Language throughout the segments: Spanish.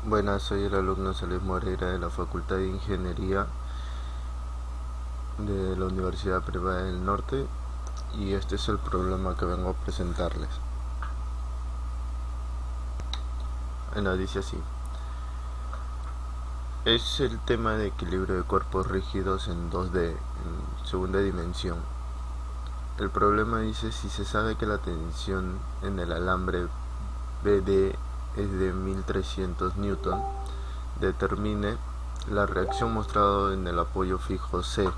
Buenas, soy el alumno Salud Moreira de la Facultad de Ingeniería de la Universidad Privada del Norte y este es el problema que vengo a presentarles. Dice así: es el tema de equilibrio de cuerpos rígidos en 2D, en segunda dimensión. El problema dice: si se sabe que la tensión en el alambre BD es de 1300 Newton, determine la reacción mostrada en el apoyo fijo C.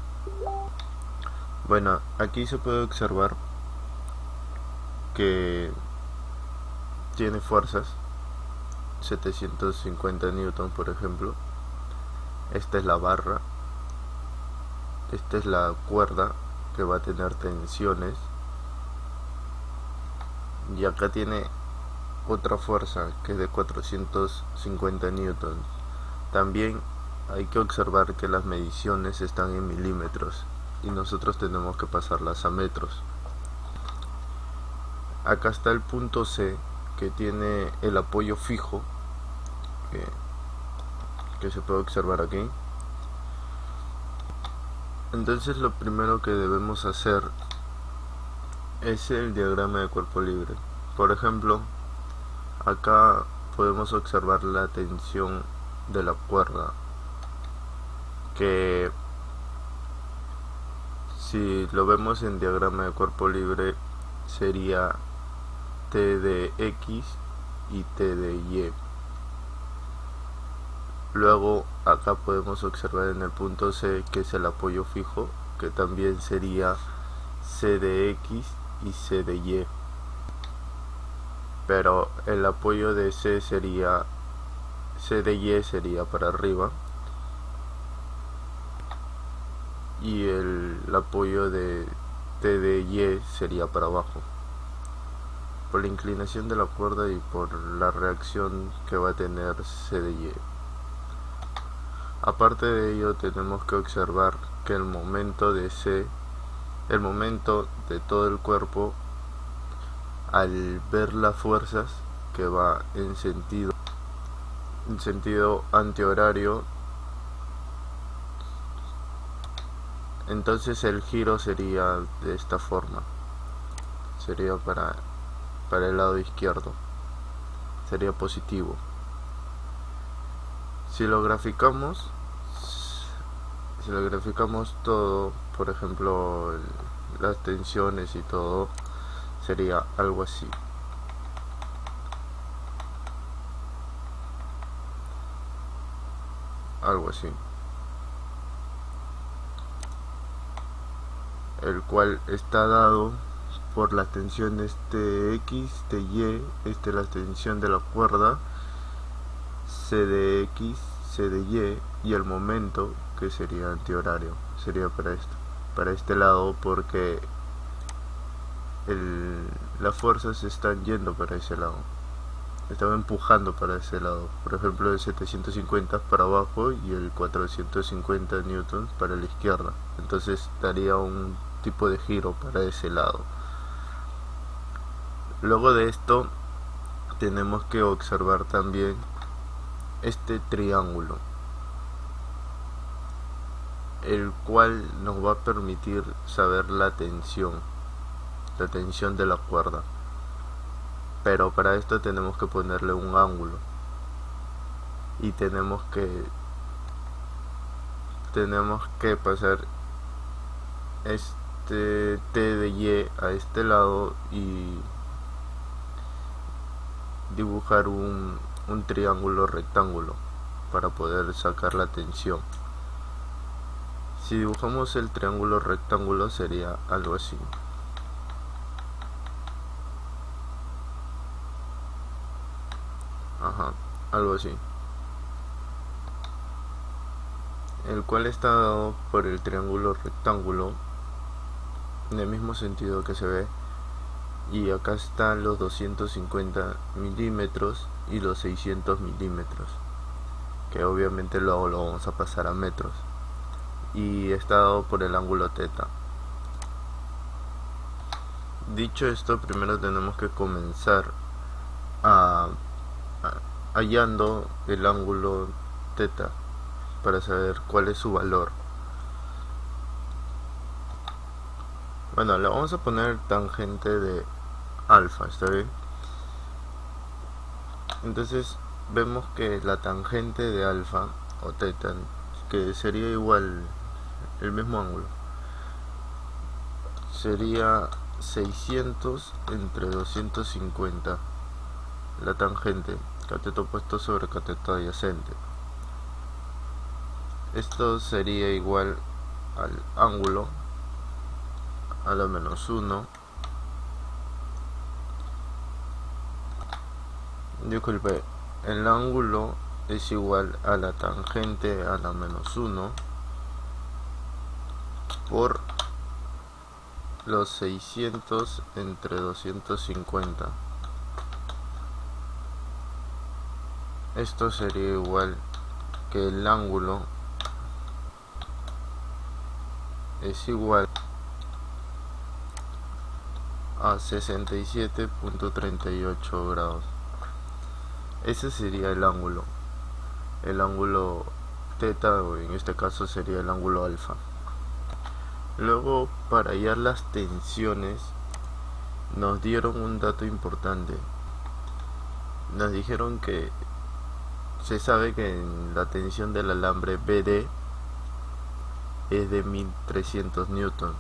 Bueno, aquí se puede observar que tiene fuerzas 750 newton, por ejemplo. Esta es la barra, esta es la cuerda que va a tener tensiones, y acá tiene otra fuerza que es de 450 newton. También hay que observar que las mediciones están en milímetros y nosotros tenemos que pasarlas a metros. Acá está el punto C, que tiene el apoyo fijo que se puede observar aquí. Entonces lo primero que debemos hacer es el diagrama de cuerpo libre. Por ejemplo, acá podemos observar la tensión de la cuerda, que si lo vemos en diagrama de cuerpo libre sería T de X y T de Y. Luego acá podemos observar en el punto C, que es el apoyo fijo, que también sería C de X y C de Y, pero el apoyo de C de Y sería para arriba y el apoyo de T de Y sería para abajo, por la inclinación de la cuerda y por la reacción que va a tener C de Y. Aparte de ello, tenemos que observar que el momento de todo el cuerpo, al ver las fuerzas que va en sentido antihorario, entonces el giro sería de esta forma, sería para el lado izquierdo, sería positivo. Si lo graficamos todo, por ejemplo las tensiones y todo, sería algo así. El cual está dado por las tensiones TX, TY, la tensión de la cuerda, C de X, C de Y el momento, que sería antihorario, sería para este lado, porque las fuerzas están yendo para ese lado, están empujando para ese lado. Por ejemplo, el 750 para abajo y el 450 newtons para la izquierda, entonces daría un tipo de giro para ese lado. Luego de esto tenemos que observar también este triángulo, el cual nos va a permitir saber la tensión de la cuerda, pero para esto tenemos que ponerle un ángulo y tenemos que pasar este T de Y a este lado y dibujar un triángulo rectángulo para poder sacar la tensión. Si dibujamos el triángulo rectángulo sería algo así. Algo así. El cual está dado por el triángulo rectángulo en el mismo sentido que se ve, y acá están los 250 milímetros y los 600 milímetros, que obviamente luego lo vamos a pasar a metros, y está dado por el ángulo teta. Dicho esto, primero tenemos que comenzar a hallando el ángulo teta para saber cuál es su valor. Bueno, le vamos a poner tangente de alfa, ¿está bien? Entonces vemos que la tangente de alfa o teta, que sería igual el mismo ángulo, sería 600 entre 250, la tangente, cateto opuesto sobre cateto adyacente. Esto sería igual al ángulo a la menos 1, disculpe, el ángulo es igual a la tangente a la menos 1 por los 600 entre 250. Esto sería igual que el ángulo es igual a 67.38 grados. Ese sería el ángulo teta, o en este caso sería el ángulo alfa. Luego, para hallar las tensiones, nos dieron un dato importante. Nos dijeron que se sabe que la tensión del alambre BD es de 1300 newton.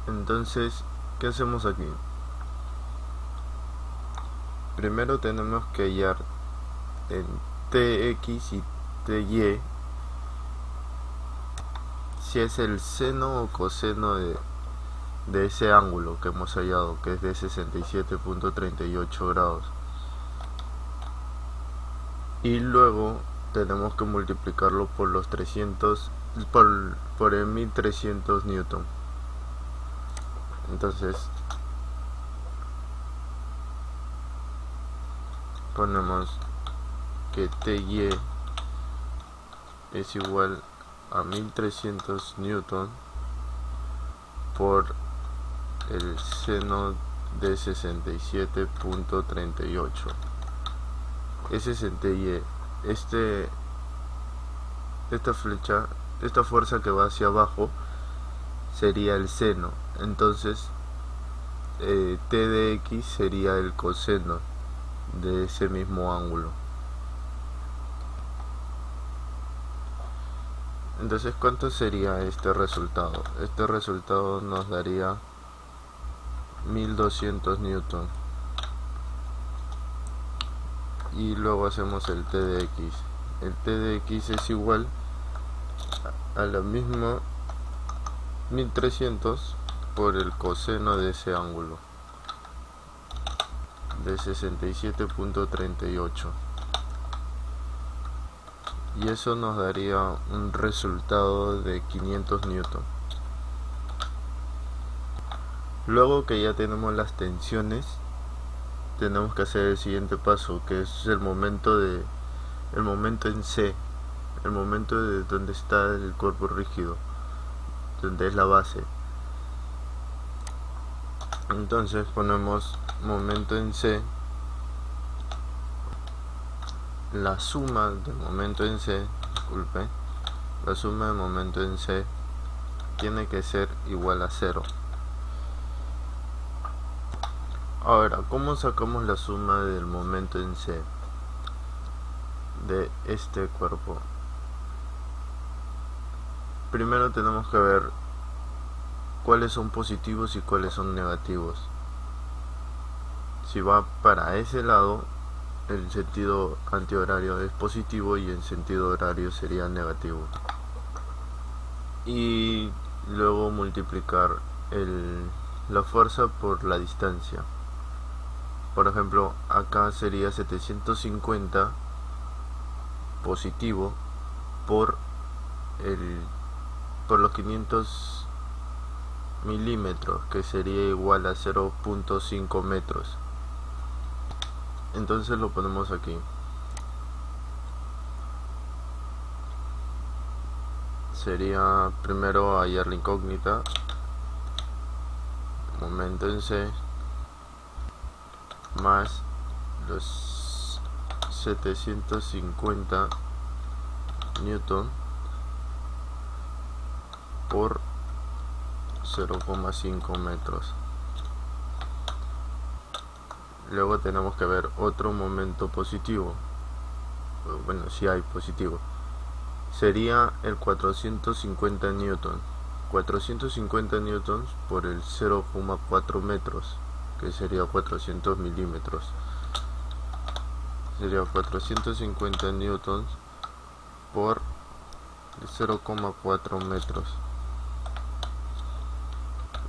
Entonces, ¿qué hacemos aquí? Primero tenemos que hallar en TX y TY si es el seno o coseno de ese ángulo que hemos hallado, que es de 67.38 grados. Y luego tenemos que multiplicarlo por los 300, por el 1300 newton. Entonces ponemos que TY es igual a 1300 newton por el seno de 67.38. Ese es en TY. Esta flecha, esta fuerza que va hacia abajo sería el seno. Entonces T de X sería el coseno de ese mismo ángulo. Entonces, ¿cuánto sería este resultado? Este resultado nos daría 1200 newton. Y luego hacemos el T de X. El T de X es igual a la misma 1300 por el coseno de ese ángulo de 67.38, y eso nos daría un resultado de 500 newton. Luego que ya tenemos las tensiones, tenemos que hacer el siguiente paso, que es el momento en C, el momento de donde está el cuerpo rígido, donde es la base. Entonces ponemos momento en C, la suma del momento en C, la suma del momento en C tiene que ser igual a 0. Ahora, ¿cómo sacamos la suma del momento en C de este cuerpo? Primero tenemos que ver cuáles son positivos y cuáles son negativos. Si va para ese lado, el sentido antihorario es positivo y el sentido horario sería negativo. Y luego multiplicar la fuerza por la distancia. Por ejemplo, acá sería 750 positivo por los 500 milímetros, que sería igual a 0.5 metros. Entonces lo ponemos aquí. Sería primero hallar la incógnita, momento en C, más los 750 newton por 0,5 metros. Luego tenemos que ver otro momento positivo. Bueno, si hay positivo. Sería el 450 newton. 450 newtons por el 0,4 metros, que sería 400 milímetros. Sería 450 newtons por 0,4 metros.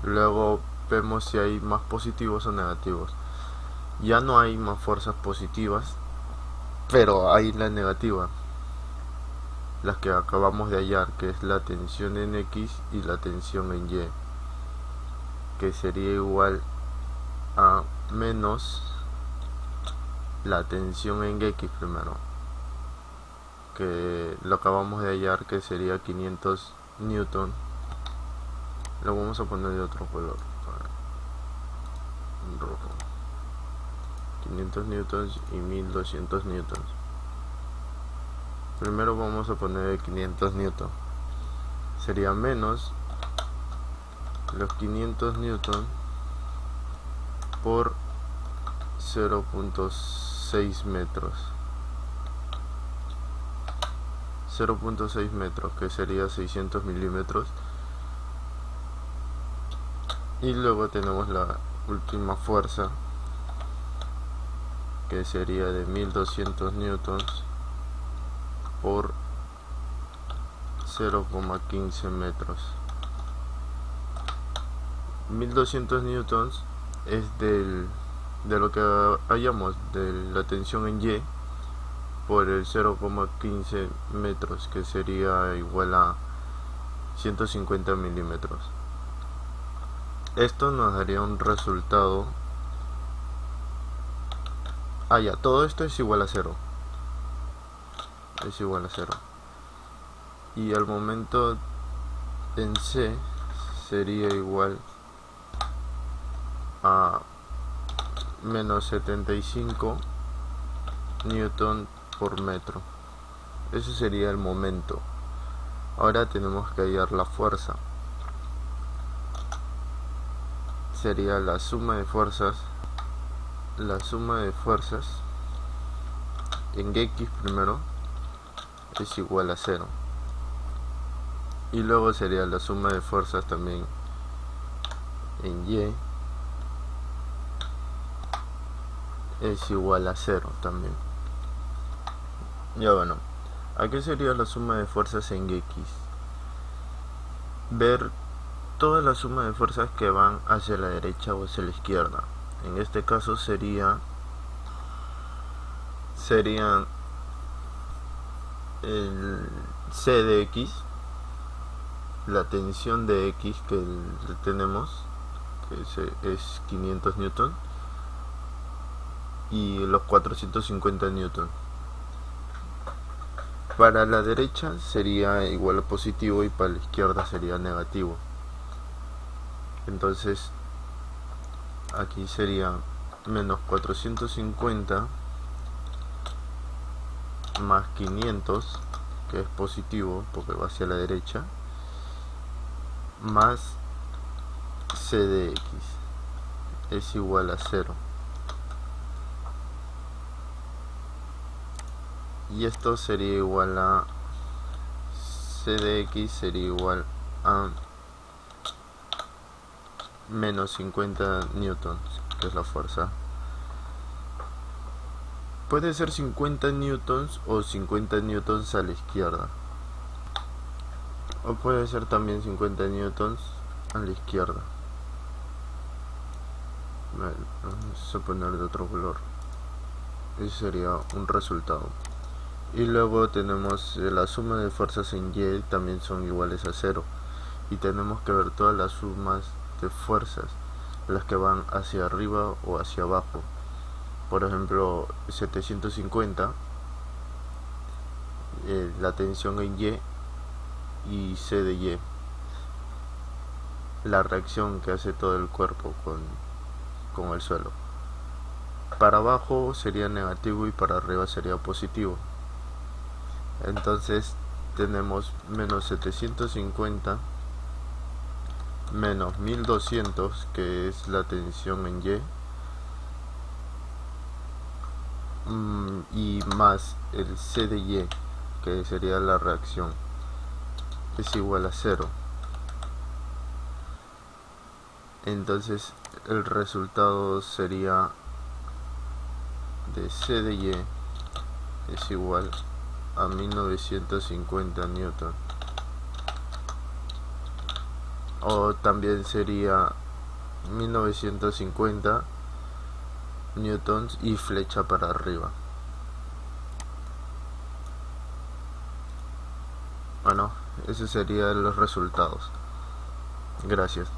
Luego vemos si hay más positivos o negativos. Ya no hay más fuerzas positivas, pero hay la negativa, las que acabamos de hallar, que es la tensión en X y la tensión en Y, que sería igual a menos la tensión en X primero, que lo acabamos de hallar, que sería 500 newton. Lo vamos a poner de otro color, rojo. 500 newtons y 1200 newtons. Primero vamos a poner 500 newtons. Sería menos los 500 newtons por 0,6 metros. 0,6 metros, que sería 600 milímetros. Y luego tenemos la última fuerza, que sería de 1200 newtons por 0,15 metros. 1200 newtons es de lo que hallamos de la tensión en Y por el 0,15 metros, que sería igual a 150 milímetros. Esto nos daría un resultado. Ya, todo esto es igual a 0. Es igual a 0. Y al momento en C sería igual a menos 75 newton por metro. Ese sería el momento. Ahora tenemos que hallar la fuerza. Sería la suma de fuerzas. La suma de fuerzas en X primero es igual a 0. Y luego sería la suma de fuerzas también en Y es igual a 0 también. Ya bueno, ¿a qué sería la suma de fuerzas en X? Ver toda la suma de fuerzas que van hacia la derecha o hacia la izquierda. En este caso serían el C de X, la tensión de X que tenemos, que es 500 newton, y los 450 newton. Para la derecha sería igual a positivo y para la izquierda sería negativo. Entonces aquí sería menos 450 más 500, que es positivo porque va hacia la derecha, más C de X es igual a 0. Y esto sería igual a C de X sería igual a menos 50 newtons, que es la fuerza. Puede ser 50 newtons o 50 newtons a la izquierda, o puede ser también 50 newtons a la izquierda. Vamos a poner de otro color. Ese sería un resultado. Y luego tenemos la suma de fuerzas en Y, también son iguales a 0. Y tenemos que ver todas las sumas de fuerzas, las que van hacia arriba o hacia abajo. Por ejemplo, 750, la tensión en y C de Y, la reacción que hace todo el cuerpo con el suelo. para abajo sería negativo y para arriba sería positivo. Entonces tenemos menos 750 menos 1200, que es la tensión en Y más el C de Y, que sería la reacción, es igual a 0. Entonces el resultado sería de C de Y es igual a 1950 newton, o también sería 1950 newtons y flecha para arriba. Bueno, esos serían los resultados. Gracias.